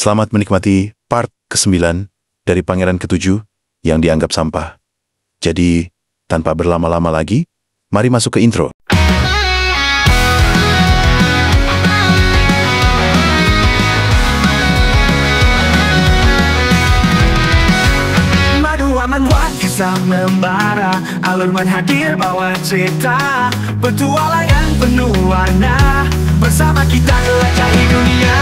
Selamat menikmati part ke-9 dari Pangeran ke-7 yang dianggap sampah. Jadi, tanpa berlama-lama lagi, mari masuk ke intro. Madu aman buat kisah membara, alur hadir bawa cerita, petualangan penuh warna, bersama kita jelajahi dunia.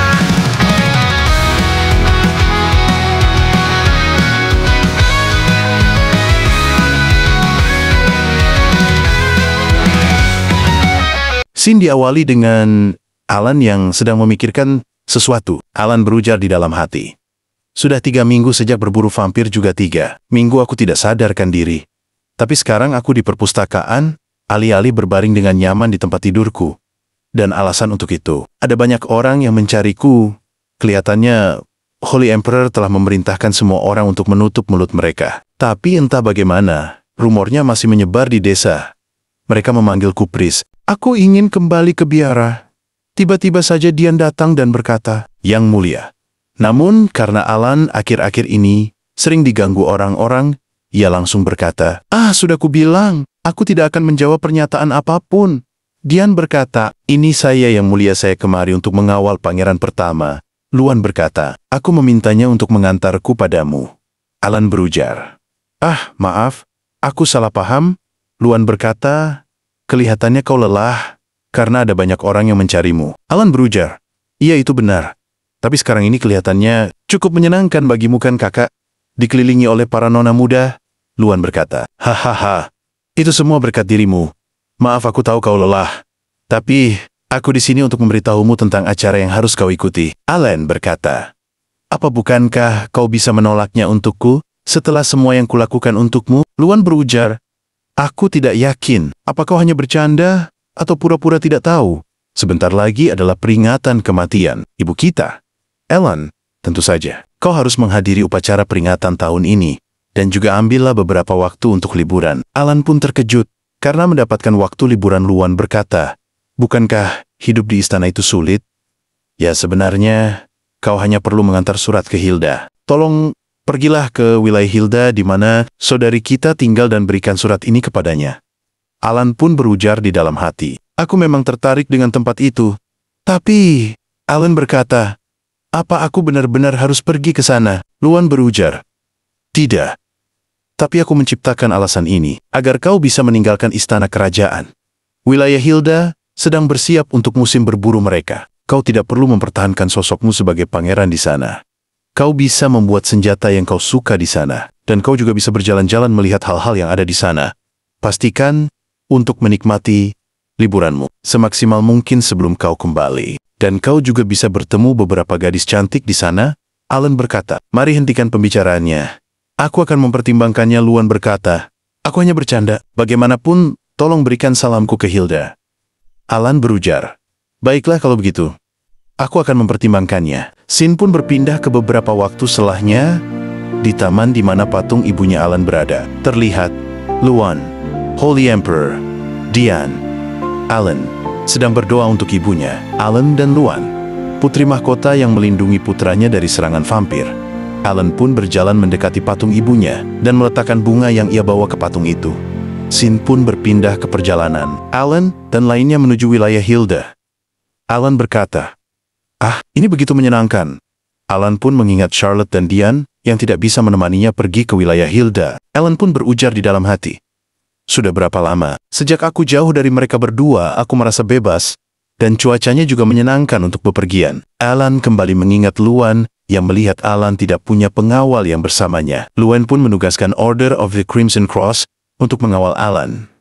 Scene diawali dengan Alan yang sedang memikirkan sesuatu. Alan berujar di dalam hati. Sudah 3 minggu sejak berburu vampir, juga 3 minggu aku tidak sadarkan diri. Tapi sekarang aku di perpustakaan, alih-alih berbaring dengan nyaman di tempat tidurku. Dan alasan untuk itu, ada banyak orang yang mencariku. Kelihatannya, Holy Emperor telah memerintahkan semua orang untuk menutup mulut mereka. Tapi entah bagaimana, rumornya masih menyebar di desa. Mereka memanggilku Pris. Aku ingin kembali ke biara. Tiba-tiba saja Dian datang dan berkata, "Yang mulia." Namun, karena Alan akhir-akhir ini sering diganggu orang-orang, ia langsung berkata, sudah kubilang, aku tidak akan menjawab pernyataan apapun." Dian berkata, "Ini saya yang mulia, saya kemari untuk mengawal pangeran pertama." Luan berkata, "Aku memintanya untuk mengantarku padamu." Alan berujar, "Maaf, aku salah paham." Luan berkata, "Kelihatannya kau lelah, karena ada banyak orang yang mencarimu." Alan berujar, "Iya, itu benar. Tapi sekarang ini kelihatannya cukup menyenangkan bagimu, kan kakak? Dikelilingi oleh para nona muda." Luan berkata, "Hahaha, itu semua berkat dirimu. Maaf, aku tahu kau lelah. Tapi, aku di sini untuk memberitahumu tentang acara yang harus kau ikuti." Alan berkata, "Apa bukankah kau bisa menolaknya untukku, setelah semua yang kulakukan untukmu?" Luan berujar, "Aku tidak yakin. Apa kau hanya bercanda atau pura-pura tidak tahu? Sebentar lagi adalah peringatan kematian ibu kita." Alan, "Tentu saja. Kau harus menghadiri upacara peringatan tahun ini, dan juga ambillah beberapa waktu untuk liburan." Alan pun terkejut, karena mendapatkan waktu liburan. Luan berkata, "Bukankah hidup di istana itu sulit?" "Ya, sebenarnya, kau hanya perlu mengantar surat ke Hilda. Tolong, pergilah ke wilayah Hilda di mana saudari kita tinggal dan berikan surat ini kepadanya." Alan pun berujar di dalam hati, "Aku memang tertarik dengan tempat itu." "Tapi," Alan berkata, "apa aku benar-benar harus pergi ke sana?" Luan berujar, "Tidak. Tapi aku menciptakan alasan ini, agar kau bisa meninggalkan istana kerajaan. Wilayah Hilda sedang bersiap untuk musim berburu mereka. Kau tidak perlu mempertahankan sosokmu sebagai pangeran di sana. Kau bisa membuat senjata yang kau suka di sana, dan kau juga bisa berjalan-jalan melihat hal-hal yang ada di sana. Pastikan untuk menikmati liburanmu semaksimal mungkin sebelum kau kembali. Dan kau juga bisa bertemu beberapa gadis cantik di sana." Alan berkata, "Mari hentikan pembicaraannya. Aku akan mempertimbangkannya." Luan berkata, "Aku hanya bercanda. Bagaimanapun, tolong berikan salamku ke Hilda." Alan berujar, "Baiklah kalau begitu. Aku akan mempertimbangkannya." Scene pun berpindah ke beberapa waktu setelahnya, di taman di mana patung ibunya Alan berada. Terlihat Luan, Holy Emperor, Dian, Alan sedang berdoa untuk ibunya. Alan dan Luan, putri mahkota yang melindungi putranya dari serangan vampir. Alan pun berjalan mendekati patung ibunya dan meletakkan bunga yang ia bawa ke patung itu. Scene pun berpindah ke perjalanan. Alan dan lainnya menuju wilayah Hilda. Alan berkata, "Ini begitu menyenangkan." Alan pun mengingat Charlotte dan Dian yang tidak bisa menemaninya pergi ke wilayah Hilda. Alan pun berujar di dalam hati, "Sudah berapa lama? Sejak aku jauh dari mereka berdua, aku merasa bebas, dan cuacanya juga menyenangkan untuk bepergian." Alan kembali mengingat Luan yang melihat Alan tidak punya pengawal yang bersamanya. Luan pun menugaskan Order of the Crimson Cross untuk mengawal Alan.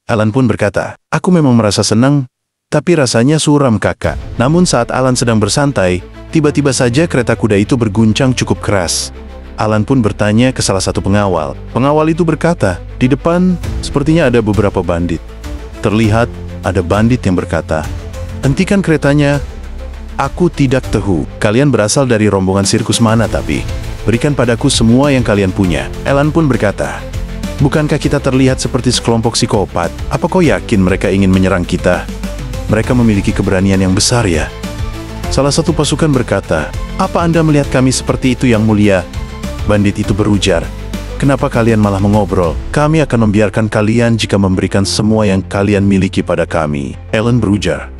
Alan pun berkata, "Aku memang merasa senang, tapi rasanya suram, kakak." Namun saat Alan sedang bersantai, tiba-tiba saja kereta kuda itu berguncang cukup keras. Alan pun bertanya ke salah satu pengawal. Pengawal itu berkata, "Di depan sepertinya ada beberapa bandit." Terlihat ada bandit yang berkata, "Hentikan keretanya. Aku tidak tahu kalian berasal dari rombongan sirkus mana, tapi berikan padaku semua yang kalian punya." Alan pun berkata, "Bukankah kita terlihat seperti sekelompok psikopat? Apa kau yakin mereka ingin menyerang kita? Mereka memiliki keberanian yang besar, ya." Salah satu pasukan berkata, "Apa Anda melihat kami seperti itu, Yang Mulia?" Bandit itu berujar, "Kenapa kalian malah mengobrol? Kami akan membiarkan kalian jika memberikan semua yang kalian miliki pada kami." Alan berujar,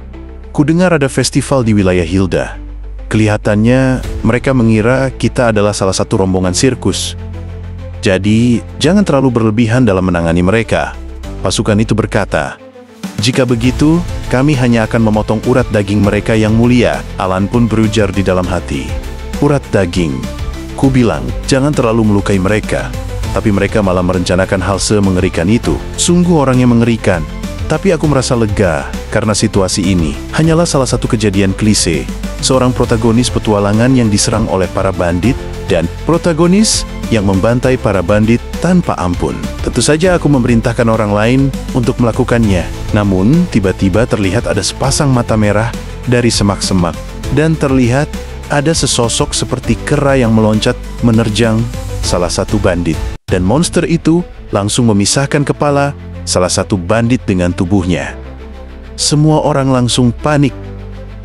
"Kudengar ada festival di wilayah Hilda. Kelihatannya mereka mengira kita adalah salah satu rombongan sirkus. Jadi, jangan terlalu berlebihan dalam menangani mereka." Pasukan itu berkata, "Jika begitu, kami hanya akan memotong urat daging mereka, Yang Mulia." Alan pun berujar di dalam hati, "Urat daging." Ku bilang, jangan terlalu melukai mereka. Tapi mereka malah merencanakan hal semengerikan itu. Sungguh orang yang mengerikan. Tapi aku merasa lega, karena situasi ini hanyalah salah satu kejadian klise. Seorang protagonis petualangan yang diserang oleh para bandit, dan protagonis yang membantai para bandit tanpa ampun. Tentu saja aku memerintahkan orang lain untuk melakukannya. Namun, tiba-tiba terlihat ada sepasang mata merah dari semak-semak. Dan terlihat ada sesosok seperti kera yang meloncat menerjang salah satu bandit. Dan monster itu langsung memisahkan kepala salah satu bandit dengan tubuhnya. Semua orang langsung panik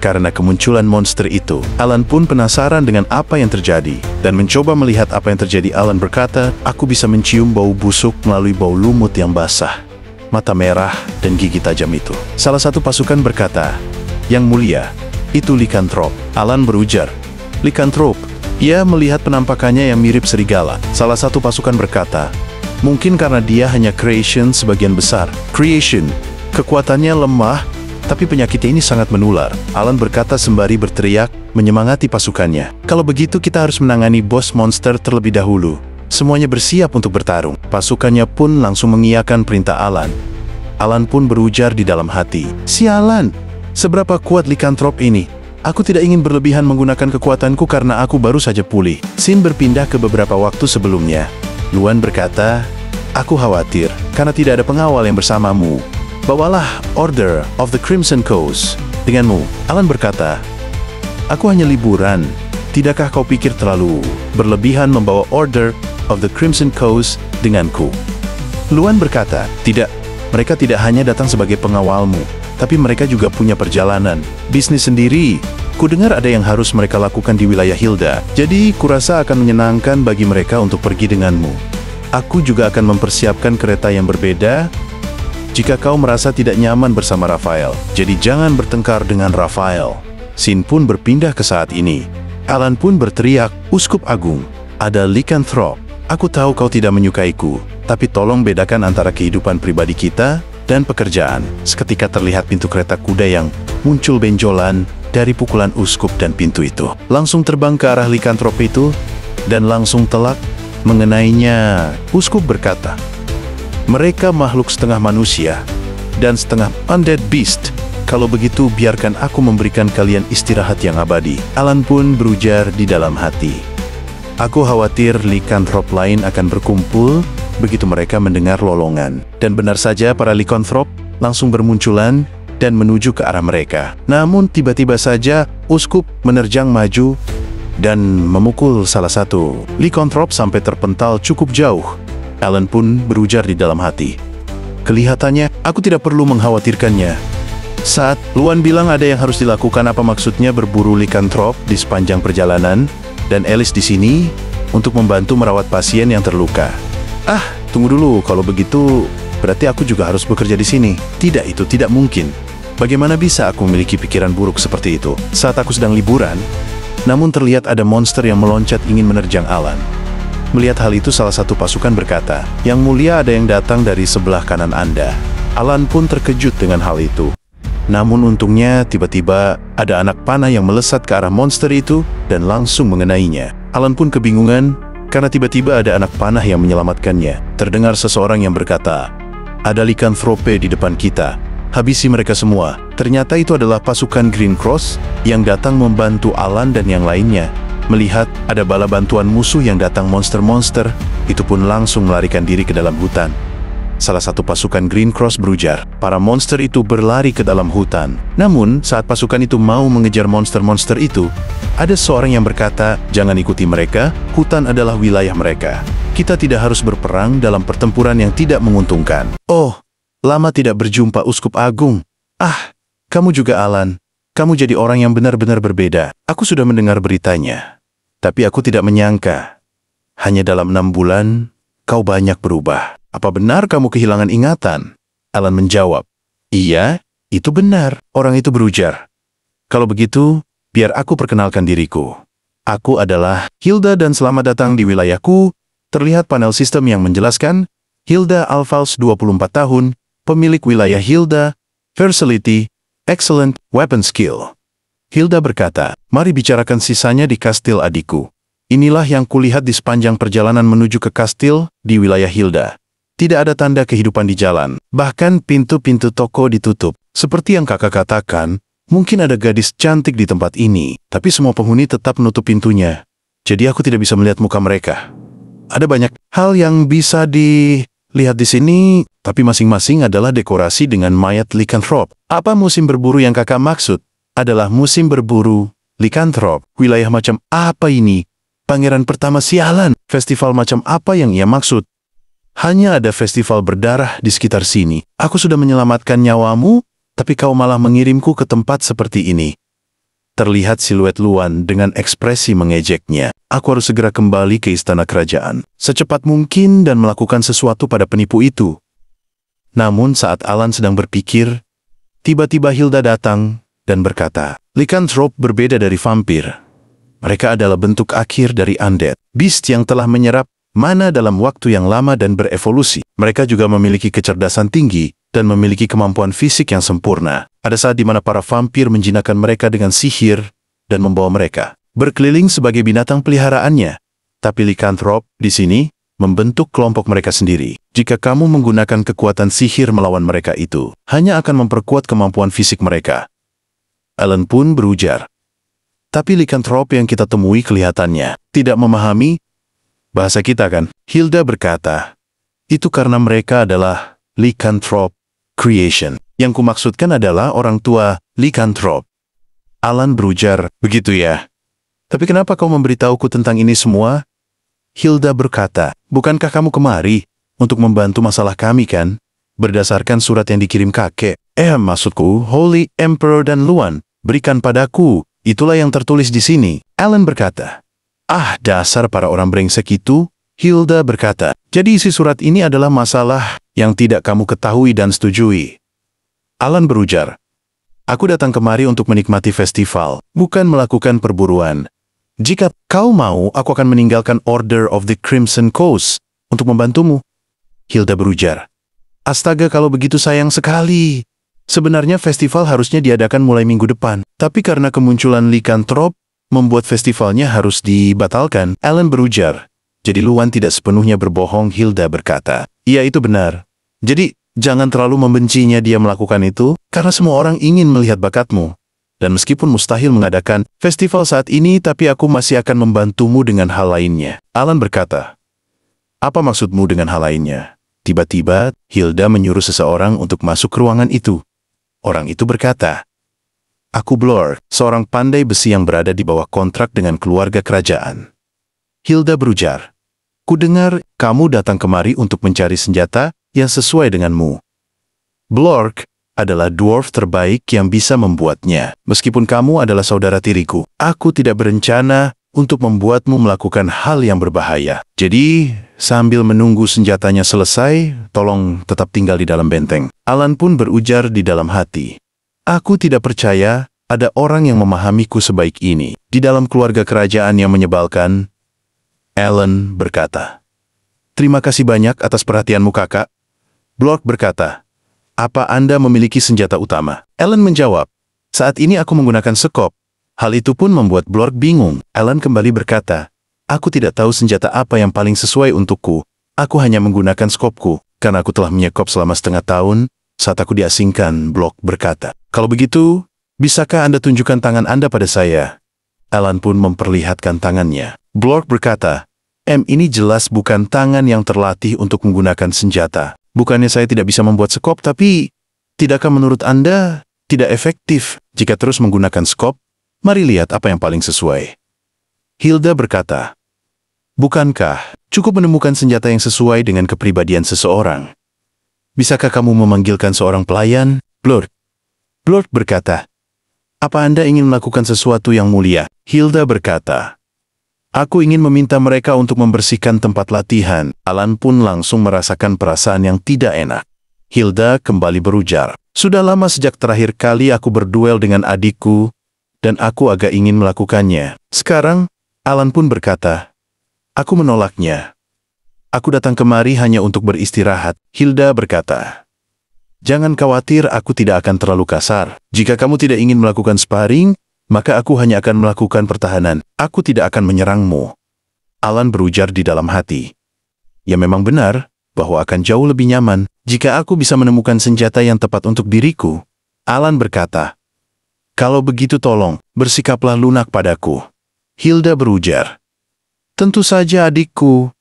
karena kemunculan monster itu. Alan pun penasaran dengan apa yang terjadi dan mencoba melihat apa yang terjadi. Alan berkata, "Aku bisa mencium bau busuk melalui bau lumut yang basah, mata merah, dan gigi tajam itu." Salah satu pasukan berkata, "Yang Mulia, itu likantrop." Alan berujar, "Likantrop?" Ia melihat penampakannya yang mirip serigala. Salah satu pasukan berkata, "Mungkin karena dia hanya creation sebagian besar." Creation, kekuatannya lemah, tapi penyakitnya ini sangat menular. Alan berkata sembari berteriak, menyemangati pasukannya. "Kalau begitu kita harus menangani bos monster terlebih dahulu." Semuanya bersiap untuk bertarung. Pasukannya pun langsung mengiyakan perintah Alan. Alan pun berujar di dalam hati, "Sialan, seberapa kuat likantrop ini? Aku tidak ingin berlebihan menggunakan kekuatanku karena aku baru saja pulih." Scene berpindah ke beberapa waktu sebelumnya. Luan berkata, "Aku khawatir karena tidak ada pengawal yang bersamamu. Bawalah Order of the Crimson Coast denganmu." Alan berkata, "Aku hanya liburan. Tidakkah kau pikir terlalu berlebihan membawa Order of the Crimson Coast denganku?" Luan berkata, "Tidak, mereka tidak hanya datang sebagai pengawalmu, tapi mereka juga punya perjalanan, bisnis sendiri. Kudengar ada yang harus mereka lakukan di wilayah Hilda, jadi kurasa akan menyenangkan bagi mereka untuk pergi denganmu. Aku juga akan mempersiapkan kereta yang berbeda jika kau merasa tidak nyaman bersama Raphael. Jadi jangan bertengkar dengan Raphael." Scene pun berpindah ke saat ini. Alan pun berteriak, "Uskup Agung, ada likanthrop. Aku tahu kau tidak menyukaiku, tapi tolong bedakan antara kehidupan pribadi kita dan pekerjaan." Seketika terlihat pintu kereta kuda yang muncul benjolan dari pukulan uskup, dan pintu itu langsung terbang ke arah likantrop itu dan langsung telak mengenainya. Uskup berkata, "Mereka makhluk setengah manusia dan setengah undead beast. Kalau begitu biarkan aku memberikan kalian istirahat yang abadi." Alan pun berujar di dalam hati, "Aku khawatir likantrop lain akan berkumpul begitu mereka mendengar lolongan." Dan benar saja, para likantrop langsung bermunculan dan menuju ke arah mereka. Namun tiba-tiba saja uskup menerjang maju dan memukul salah satu likantrop sampai terpental cukup jauh. Alan pun berujar di dalam hati, "Kelihatannya aku tidak perlu mengkhawatirkannya." Saat Luan bilang ada yang harus dilakukan, apa maksudnya berburu likantrop di sepanjang perjalanan, dan Alice di sini untuk membantu merawat pasien yang terluka. "Ah, tunggu dulu, kalau begitu berarti aku juga harus bekerja di sini." "Tidak, itu tidak mungkin. Bagaimana bisa aku memiliki pikiran buruk seperti itu saat aku sedang liburan?" Namun terlihat ada monster yang meloncat ingin menerjang Alan. Melihat hal itu, salah satu pasukan berkata, "Yang Mulia, ada yang datang dari sebelah kanan Anda." Alan pun terkejut dengan hal itu. Namun untungnya tiba-tiba ada anak panah yang melesat ke arah monster itu dan langsung mengenainya. Alan pun kebingungan karena tiba-tiba ada anak panah yang menyelamatkannya. Terdengar seseorang yang berkata, "Ada likanthrope di depan kita. Habisi mereka semua." Ternyata itu adalah pasukan Green Cross yang datang membantu Alan dan yang lainnya. Melihat ada bala bantuan musuh yang datang monster-monster, itu pun langsung melarikan diri ke dalam hutan. Salah satu pasukan Green Cross berujar, para monster itu berlari ke dalam hutan. Namun, saat pasukan itu mau mengejar monster-monster itu, ada seorang yang berkata, "Jangan ikuti mereka, hutan adalah wilayah mereka. Kita tidak harus berperang dalam pertempuran yang tidak menguntungkan." "Oh, lama tidak berjumpa, Uskup Agung." "Ah, kamu juga, Alan. kamu jadi orang yang benar-benar berbeda. Aku sudah mendengar beritanya. Tapi aku tidak menyangka. Hanya dalam 6 bulan, kau banyak berubah. Apa benar kamu kehilangan ingatan? Alan menjawab, iya, itu benar. Orang itu berujar. Kalau begitu, biar aku perkenalkan diriku. Aku adalah Hilda dan selamat datang di wilayahku. Terlihat panel sistem yang menjelaskan, Hilda Alphals 24 tahun, pemilik wilayah Hilda, Facility, Excellent Weapon Skill. Hilda berkata, mari bicarakan sisanya di kastil adikku. Inilah yang kulihat di sepanjang perjalanan menuju ke kastil di wilayah Hilda. Tidak ada tanda kehidupan di jalan. Bahkan pintu-pintu toko ditutup. Seperti yang kakak katakan, mungkin ada gadis cantik di tempat ini, tapi semua penghuni tetap menutup pintunya. Jadi aku tidak bisa melihat muka mereka. Ada banyak hal yang bisa dilihat di sini, tapi masing-masing adalah dekorasi dengan mayat likanthrop. Apa musim berburu yang kakak maksud? Adalah musim berburu likanthrop. Wilayah macam apa ini? Pangeran pertama sialan. Festival macam apa yang ia maksud? Hanya ada festival berdarah di sekitar sini. Aku sudah menyelamatkan nyawamu, tapi kau malah mengirimku ke tempat seperti ini. Terlihat siluet Luan dengan ekspresi mengejeknya. Aku harus segera kembali ke istana kerajaan secepat mungkin dan melakukan sesuatu pada penipu itu. Namun saat Alan sedang berpikir, tiba-tiba Hilda datang dan berkata, likanthrop berbeda dari vampir. Mereka adalah bentuk akhir dari undead, beast yang telah menyerap mana dalam waktu yang lama dan berevolusi. Mereka juga memiliki kecerdasan tinggi dan memiliki kemampuan fisik yang sempurna. Ada saat di mana para vampir menjinakkan mereka dengan sihir dan membawa mereka berkeliling sebagai binatang peliharaannya. Tapi likanthrop di sini membentuk kelompok mereka sendiri. Jika kamu menggunakan kekuatan sihir melawan mereka itu, hanya akan memperkuat kemampuan fisik mereka. Alan pun berujar. Tapi likanthrop yang kita temui kelihatannya tidak memahami bahasa kita kan? Hilda berkata, itu karena mereka adalah likanthrop creation. Yang kumaksudkan adalah orang tua likanthrop. Alan berujar, begitu ya? Tapi kenapa kau memberitahuku tentang ini semua? Hilda berkata, bukankah kamu kemari untuk membantu masalah kami kan? Berdasarkan surat yang dikirim kakek. Maksudku, Holy Emperor dan Luan, berikan padaku. Itulah yang tertulis di sini. Alan berkata, dasar para orang brengsek itu. Hilda berkata, jadi isi surat ini adalah masalah yang tidak kamu ketahui dan setujui. Alan berujar, aku datang kemari untuk menikmati festival, bukan melakukan perburuan. Jika kau mau, aku akan meninggalkan Order of the Crimson Coast untuk membantumu. Hilda berujar, astaga kalau begitu sayang sekali. Sebenarnya festival harusnya diadakan mulai minggu depan, tapi karena kemunculan likanthrop, membuat festivalnya harus dibatalkan. Alan berujar, jadi Luan tidak sepenuhnya berbohong. Hilda berkata, iya itu benar. Jadi, jangan terlalu membencinya dia melakukan itu, karena semua orang ingin melihat bakatmu. Dan meskipun mustahil mengadakan festival saat ini, tapi aku masih akan membantumu dengan hal lainnya. Alan berkata, apa maksudmu dengan hal lainnya? Tiba-tiba, Hilda menyuruh seseorang untuk masuk ke ruangan itu. Orang itu berkata, aku Blork, seorang pandai besi yang berada di bawah kontrak dengan keluarga kerajaan. Hilda berujar, kudengar kamu datang kemari untuk mencari senjata yang sesuai denganmu. Blork adalah dwarf terbaik yang bisa membuatnya. Meskipun kamu adalah saudara tiriku, aku tidak berencana untuk membuatmu melakukan hal yang berbahaya. Jadi, sambil menunggu senjatanya selesai, tolong tetap tinggal di dalam benteng. Alan pun berujar di dalam hati, aku tidak percaya ada orang yang memahamiku sebaik ini. Di dalam keluarga kerajaan yang menyebalkan, Alan berkata, terima kasih banyak atas perhatianmu kakak. Blork berkata, apa Anda memiliki senjata utama? Alan menjawab, saat ini aku menggunakan sekop. Hal itu pun membuat Blork bingung. Alan kembali berkata, aku tidak tahu senjata apa yang paling sesuai untukku. Aku hanya menggunakan skopku, karena aku telah menyekop selama setengah tahun saat aku diasingkan. Blork berkata, kalau begitu, bisakah Anda tunjukkan tangan Anda pada saya? Alan pun memperlihatkan tangannya. Blork berkata, ini jelas bukan tangan yang terlatih untuk menggunakan senjata. Bukannya saya tidak bisa membuat skop, tapi tidakkah menurut Anda tidak efektif jika terus menggunakan skop? Mari lihat apa yang paling sesuai. Hilda berkata, bukankah cukup menemukan senjata yang sesuai dengan kepribadian seseorang? Bisakah kamu memanggilkan seorang pelayan? Blork berkata, Apa Anda ingin melakukan sesuatu yang mulia? Hilda berkata, aku ingin meminta mereka untuk membersihkan tempat latihan. Alan pun langsung merasakan perasaan yang tidak enak. Hilda kembali berujar, sudah lama sejak terakhir kali aku berduel dengan adikku, dan aku agak ingin melakukannya. Sekarang, Alan pun berkata, aku menolaknya. Aku datang kemari hanya untuk beristirahat. Hilda berkata, jangan khawatir, aku tidak akan terlalu kasar. Jika kamu tidak ingin melakukan sparring, maka aku hanya akan melakukan pertahanan. Aku tidak akan menyerangmu. Alan berujar di dalam hati. Ya memang benar, bahwa akan jauh lebih nyaman jika aku bisa menemukan senjata yang tepat untuk diriku. Alan berkata, kalau begitu tolong, bersikaplah lunak padaku. Hilda berujar, tentu saja adikku.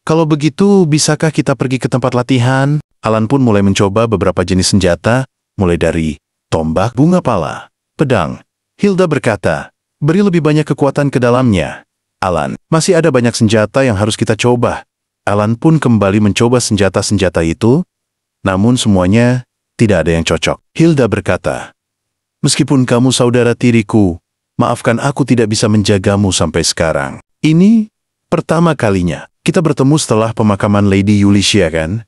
Kalau begitu, bisakah kita pergi ke tempat latihan? Alan pun mulai mencoba beberapa jenis senjata, mulai dari tombak, bunga pala, pedang. Hilda berkata, beri lebih banyak kekuatan ke dalamnya. Alan, masih ada banyak senjata yang harus kita coba. Alan pun kembali mencoba senjata-senjata itu, namun semuanya tidak ada yang cocok. Hilda berkata, meskipun kamu saudara tiriku, maafkan aku tidak bisa menjagamu sampai sekarang. Ini pertama kalinya kita bertemu setelah pemakaman Lady Yulicia, kan?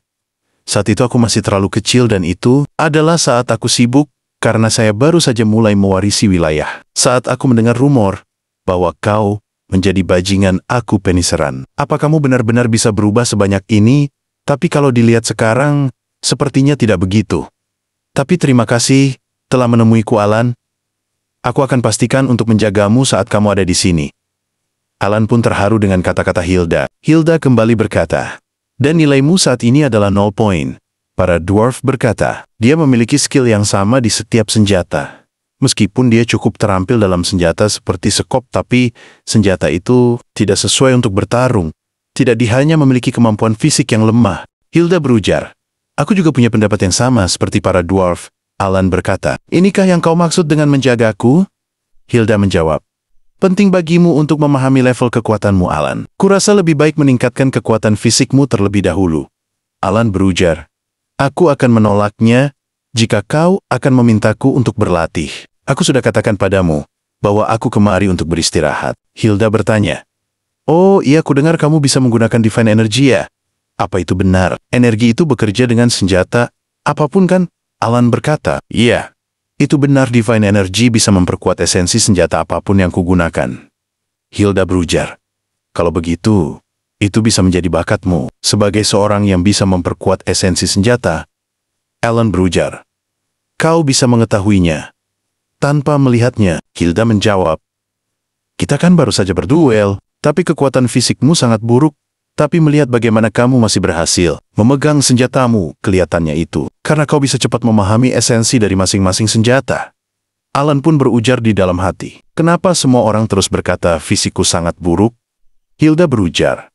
Saat itu aku masih terlalu kecil dan itu adalah saat aku sibuk karena saya baru saja mulai mewarisi wilayah. Saat aku mendengar rumor bahwa kau menjadi bajingan aku peniseran. Apa kamu benar-benar bisa berubah sebanyak ini? Tapi kalau dilihat sekarang, sepertinya tidak begitu. Tapi terima kasih telah menemuiku, Alan. Aku akan pastikan untuk menjagamu saat kamu ada di sini. Alan pun terharu dengan kata-kata Hilda. Hilda kembali berkata, dan nilaimu saat ini adalah 0 poin. Para dwarf berkata, dia memiliki skill yang sama di setiap senjata. Meskipun dia cukup terampil dalam senjata seperti sekop, tapi senjata itu tidak sesuai untuk bertarung. Tidak, dia hanya memiliki kemampuan fisik yang lemah. Hilda berujar, aku juga punya pendapat yang sama seperti para dwarf. Alan berkata, inikah yang kau maksud dengan menjagaku? Hilda menjawab, penting bagimu untuk memahami level kekuatanmu, Alan. Kurasa lebih baik meningkatkan kekuatan fisikmu terlebih dahulu. Alan berujar, aku akan menolaknya jika kau akan memintaku untuk berlatih. Aku sudah katakan padamu bahwa aku kemari untuk beristirahat. Hilda bertanya, oh iya, aku dengar kamu bisa menggunakan Divine Energy ya? Apa itu benar? Energi itu bekerja dengan senjata apapun, kan? Alan berkata, iya. Itu benar, Divine Energy bisa memperkuat esensi senjata apapun yang kugunakan. Hilda berujar, kalau begitu, itu bisa menjadi bakatmu sebagai seorang yang bisa memperkuat esensi senjata. Alan berujar, kau bisa mengetahuinya tanpa melihatnya. Hilda menjawab, kita kan baru saja berduel, tapi kekuatan fisikmu sangat buruk. Tapi melihat bagaimana kamu masih berhasil memegang senjatamu, kelihatannya itu karena kau bisa cepat memahami esensi dari masing-masing senjata. Alan pun berujar di dalam hati, kenapa semua orang terus berkata fisikku sangat buruk? Hilda berujar,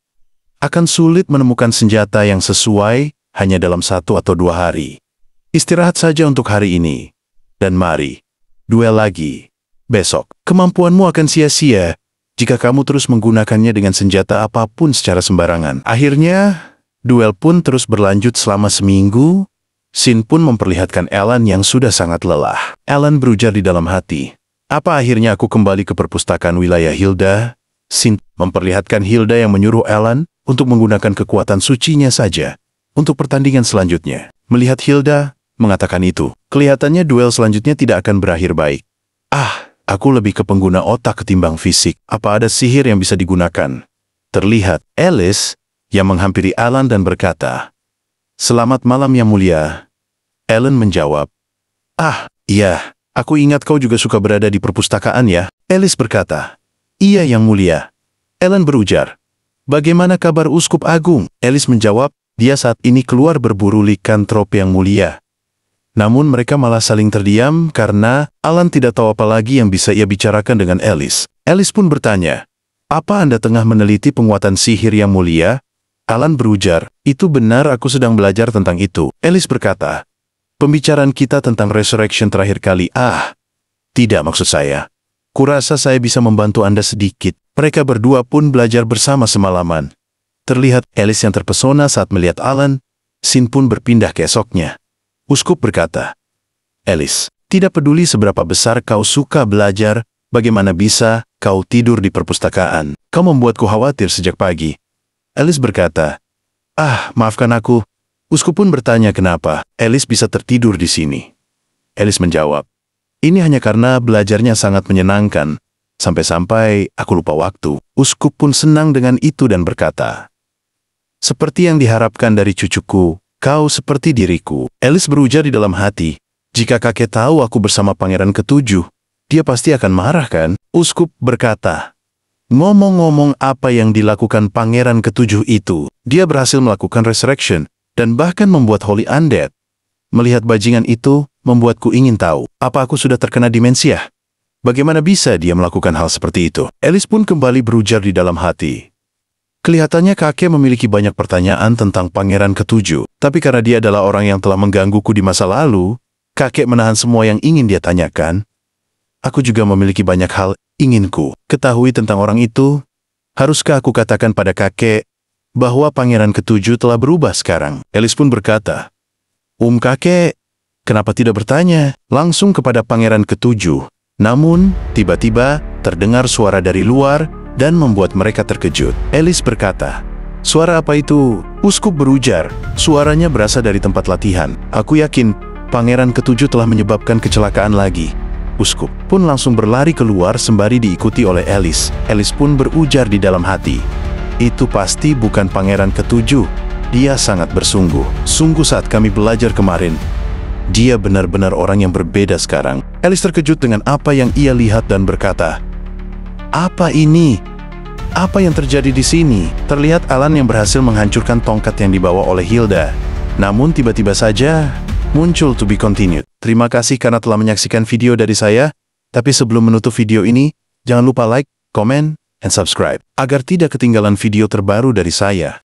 akan sulit menemukan senjata yang sesuai hanya dalam 1 atau 2 hari. Istirahat saja untuk hari ini, dan mari duel lagi besok. Kemampuanmu akan sia-sia jika kamu terus menggunakannya dengan senjata apapun secara sembarangan. Akhirnya, duel pun terus berlanjut selama seminggu. Sin pun memperlihatkan Alan yang sudah sangat lelah. Alan berujar di dalam hati, apa akhirnya aku kembali ke perpustakaan wilayah Hilda? Sin memperlihatkan Hilda yang menyuruh Alan untuk menggunakan kekuatan sucinya saja untuk pertandingan selanjutnya. Melihat Hilda mengatakan itu, kelihatannya duel selanjutnya tidak akan berakhir baik. Aku lebih ke pengguna otak ketimbang fisik. Apa ada sihir yang bisa digunakan? Terlihat Alice yang menghampiri Alan dan berkata, selamat malam yang mulia. Alan menjawab, iya, aku ingat kau juga suka berada di perpustakaan ya. Alice berkata, iya yang mulia. Alan berujar, bagaimana kabar Uskup Agung? Alice menjawab, dia saat ini keluar berburu likantrop yang mulia. Namun mereka malah saling terdiam karena Alan tidak tahu apa lagi yang bisa ia bicarakan dengan Alice. Alice pun bertanya, apa Anda tengah meneliti penguatan sihir yang mulia? Alan berujar, itu benar, aku sedang belajar tentang itu. Alice berkata, pembicaraan kita tentang resurrection terakhir kali, tidak, maksud saya. Kurasa saya bisa membantu Anda sedikit. Mereka berdua pun belajar bersama semalaman. Terlihat Alice yang terpesona saat melihat Alan. Sin pun berpindah ke esoknya. Uskup berkata, Alice, Tidak peduli seberapa besar kau suka belajar, bagaimana bisa kau tidur di perpustakaan? Kau membuatku khawatir sejak pagi. Alice berkata, maafkan aku. Uskup pun bertanya kenapa Alice bisa tertidur di sini. Alice menjawab, ini hanya karena belajarnya sangat menyenangkan. Sampai-sampai aku lupa waktu. Uskup pun senang dengan itu dan berkata, seperti yang diharapkan dari cucuku, kau seperti diriku. Alice berujar di dalam hati, jika kakek tahu aku bersama pangeran ketujuh, dia pasti akan marah kan? Uskup berkata, ngomong-ngomong apa yang dilakukan pangeran ketujuh itu, dia berhasil melakukan resurrection, dan bahkan membuat Holy Undead. Melihat bajingan itu, membuatku ingin tahu, apa aku sudah terkena demensia? Bagaimana bisa dia melakukan hal seperti itu? Alice pun kembali berujar di dalam hati. Kelihatannya kakek memiliki banyak pertanyaan tentang pangeran ketujuh, tapi karena dia adalah orang yang telah menggangguku di masa lalu, kakek menahan semua yang ingin dia tanyakan. Aku juga memiliki banyak hal inginku ketahui tentang orang itu. Haruskah aku katakan pada kakek bahwa pangeran ketujuh telah berubah sekarang? Alice pun berkata, kakek, kenapa tidak bertanya langsung kepada pangeran ketujuh? Namun, tiba-tiba terdengar suara dari luar dan membuat mereka terkejut. Alice berkata, suara apa itu? Uskup berujar, suaranya berasal dari tempat latihan. Aku yakin pangeran ketujuh telah menyebabkan kecelakaan lagi. Uskup pun langsung berlari keluar sembari diikuti oleh Alice. Alice pun berujar di dalam hati, itu pasti bukan pangeran ketujuh. Dia sangat bersungguh. Sungguh saat kami belajar kemarin, dia benar-benar orang yang berbeda sekarang. Alice terkejut dengan apa yang ia lihat dan berkata, apa ini? Apa yang terjadi di sini? Terlihat Alan yang berhasil menghancurkan tongkat yang dibawa oleh Hilda. Namun tiba-tiba saja muncul to be continued. Terima kasih karena telah menyaksikan video dari saya. Tapi sebelum menutup video ini, jangan lupa like, comment, and subscribe agar tidak ketinggalan video terbaru dari saya.